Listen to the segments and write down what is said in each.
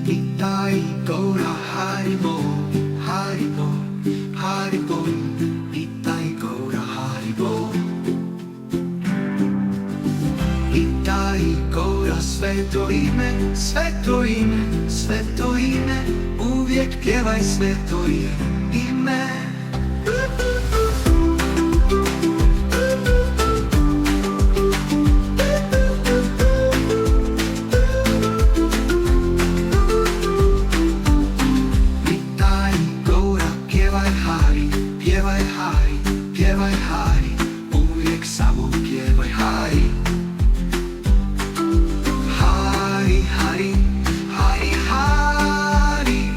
Вітай, гора Харібо, Харібо, Харібо, вітай, гора Харібо. Вітай, гора Святоїме, Святоїме, Святоїме, увік пєвай Святоїме. П'євай Харі, п'євай Харі, увік само п'євай Харі. Харі, Харі, Харі, Харі,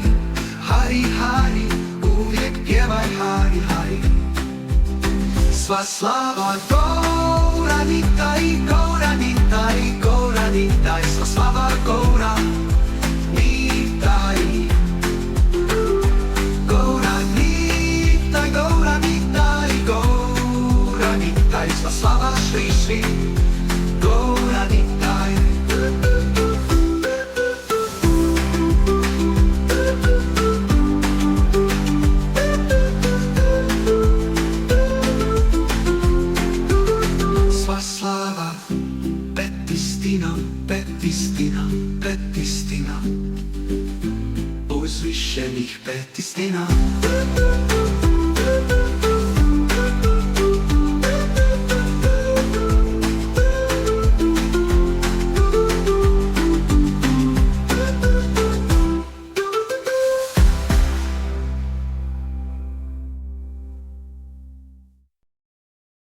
Харі, Харі, увік п'євай Харі, Харі. Sva slava gora, vitaj, gora, vitaj, gora, vitaj, sva slava gora, vitaj. Sva slava Šri Šri, Gora Nitaj. Sva slava Petistina, Petistina, Petistina, uzvišenih Petistina.